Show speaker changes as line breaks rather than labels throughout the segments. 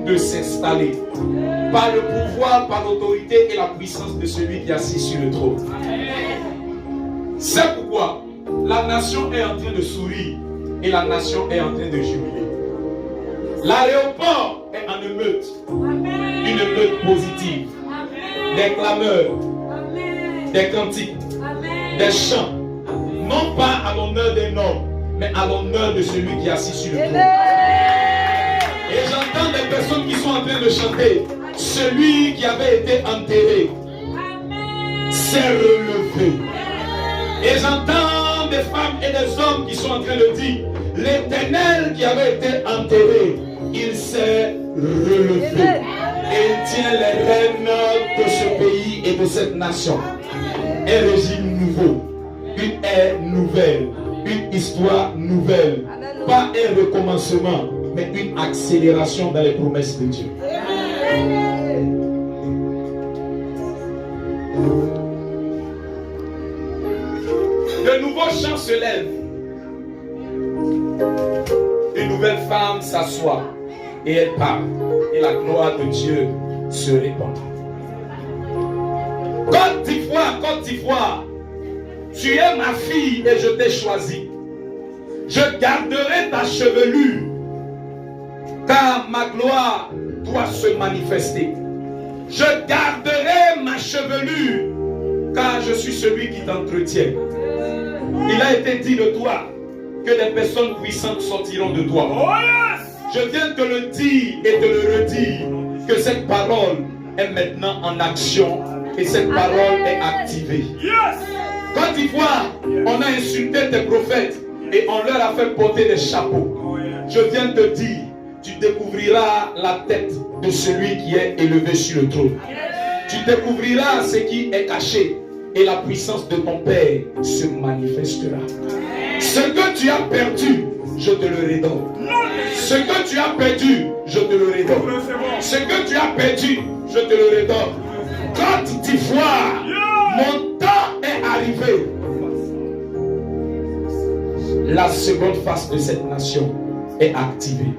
de s'installer par le pouvoir, par l'autorité et la puissance de celui qui est assis sur le trône. C'est pourquoi la nation est en train de sourire et la nation est en train de jubiler. L'aéroport est en émeute, une émeute positive, des clameurs, des cantiques, des chants, non pas à l'honneur d'un homme, mais à l'honneur de celui qui est assis sur le trône. Et j'entends des personnes qui sont en train de chanter, celui qui avait été enterré s'est relevé. Et j'entends des femmes et des hommes qui sont en train de dire, l'Éternel qui avait été enterré, il s'est relevé. Et il tient les rênes de ce pays et de cette nation. Un régime nouveau, une ère nouvelle, une histoire nouvelle. Pas un recommencement, mais une accélération dans les promesses de Dieu. De nouveaux chants se lèvent. Une nouvelle femme s'assoit et elle parle. Et la gloire de Dieu se répand. Côte d'Ivoire, Côte d'Ivoire, tu es ma fille et je t'ai choisie. Je garderai ta chevelure, car ma gloire doit se manifester. Je garderai ma chevelure, car je suis celui qui t'entretient. Il a été dit de toi que des personnes puissantes sortiront de toi. Oh yes! Je viens te le dire et te le redire, que cette parole est maintenant en action et cette parole est activée. Yes! Côte d'Ivoire, on a insulté tes prophètes et on leur a fait porter des chapeaux. Je viens te dire, tu découvriras la tête de celui qui est élevé sur le trône. Tu découvriras ce qui est caché et la puissance de ton Père se manifestera. Ce que tu as perdu, je te le redonne. Ce que tu as perdu, je te le redonne. Ce que tu as perdu, je te le redonne. Côte d'Ivoire, mon temps est arrivé. La seconde face de cette nation est activée.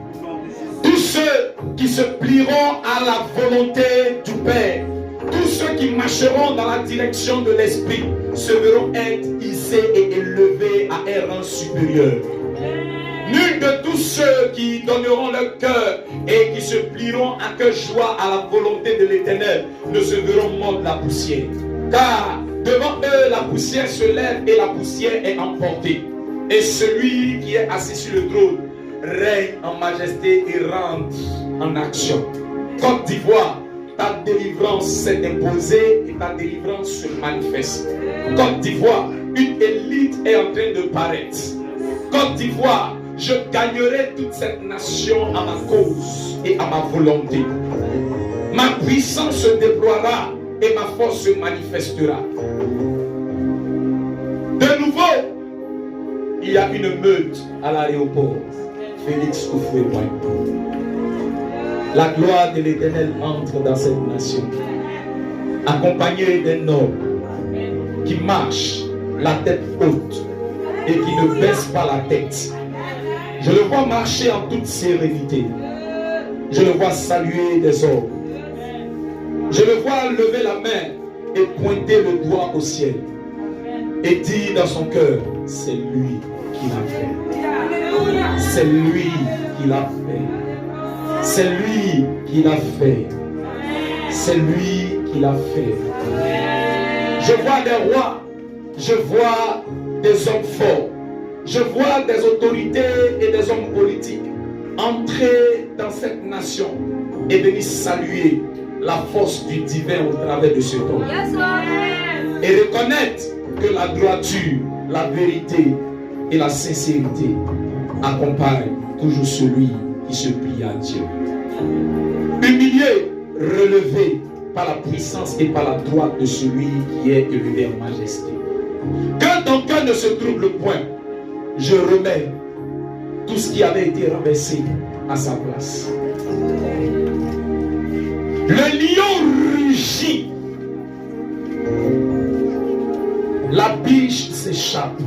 Tous ceux qui se plieront à la volonté du Père, tous ceux qui marcheront dans la direction de l'Esprit, se verront être hissés et élevés à un rang supérieur. Nul de tous ceux qui donneront leur cœur et qui se plieront à cœur joie à la volonté de l'Éternel ne se verront mordre la poussière. Car devant eux, la poussière se lève et la poussière est emportée. Et celui qui est assis sur le trône règne en majesté et rentre en action. Côte d'Ivoire, ta délivrance s'est imposée et ta délivrance se manifeste. Côte d'Ivoire, une élite est en train de paraître. Côte d'Ivoire, je gagnerai toute cette nation à ma cause et à ma volonté. Ma puissance se déploiera et ma force se manifestera. De nouveau, il y a une meute à l'aéroport. Félix Houphouët-Boigny. La gloire de l'Éternel entre dans cette nation, accompagné d'un homme qui marche la tête haute et qui ne baisse pas la tête. Je le vois marcher en toute sérénité. Je le vois saluer des hommes. Je le vois lever la main et pointer le doigt au ciel et dire dans son cœur, c'est lui qui l'a fait. C'est lui qui l'a fait. C'est lui qui l'a fait. C'est lui qui l'a fait. Je vois des rois. Je vois des hommes forts. Je vois des autorités et des hommes politiques entrer dans cette nation et venir saluer la force du divin au travers de ce temps. Et reconnaître que la droiture, la vérité et la sincérité accompagnent toujours celui qui se plie à Dieu. Humilié, relevé par la puissance et par la droite de celui qui est élevé en majesté. Que ton cœur ne se trouble point. Je remets tout ce qui avait été renversé à sa place. Le lion rugit. La biche s'échappe.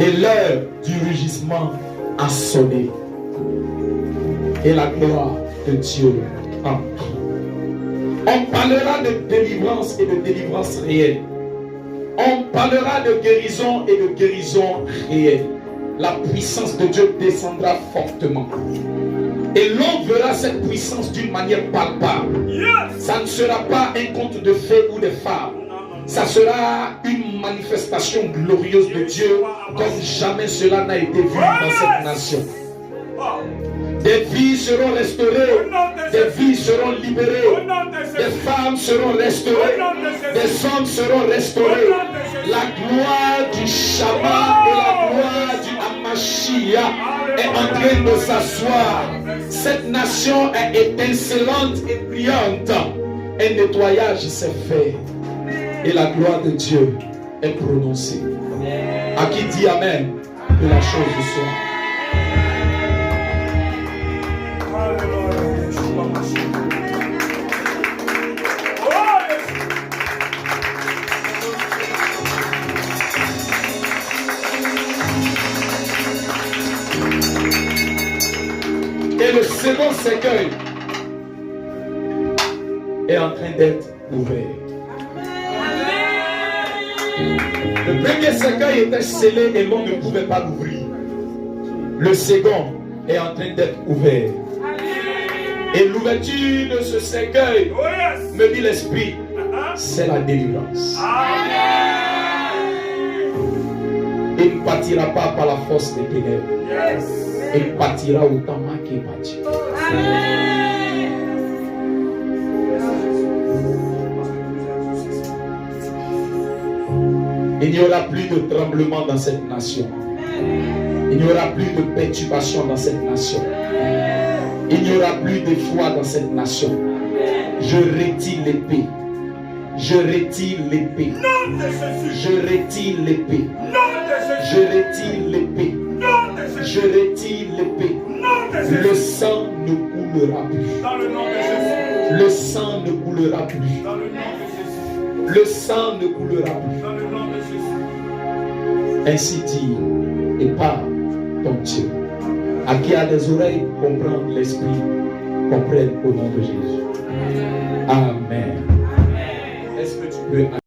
Et l'heure du rugissement a sonné. Et la gloire de Dieu entre. On parlera de délivrance et de délivrance réelle. On parlera de guérison et de guérison réelle. La puissance de Dieu descendra fortement. Et l'on verra cette puissance d'une manière palpable. Ça ne sera pas un conte de fées ou de fables. Ça sera une manifestation glorieuse de Dieu comme jamais cela n'a été vu dans cette nation. Des vies seront restaurées, des vies seront libérées, des femmes seront restaurées, des hommes seront restaurés. La gloire du Shabbat et la gloire du Hamashiach est en train de s'asseoir. Cette nation est étincelante et brillante. Un nettoyage s'est fait et la gloire de Dieu est prononcée. À qui dit Amen de la chose du soir. Et le second cercueil est en train d'être ouvert. Le premier cercueil était scellé et l'on ne pouvait pas l'ouvrir. Le second est en train d'être ouvert. Et l'ouverture de ce cercueil, me dit l'Esprit, c'est la délivrance. Il ne partira pas par la force des ténèbres. Il partira autant marqué par Dieu. Il n'y aura plus de tremblement dans cette nation. Il n'y aura plus de perturbation dans cette nation. Il n'y aura plus de foi dans cette nation. Je retire l'épée. Je retire l'épée. Je retire l'épée. Je retire l'épée. Je retire l'épée. Le sang ne coulera plus. Le sang ne coulera plus. Le sang ne coulera plus. Ainsi dit, et par ton Dieu. À qui a des oreilles, comprend l'Esprit, comprenne au nom de Jésus. Amen. Est-ce que tu peux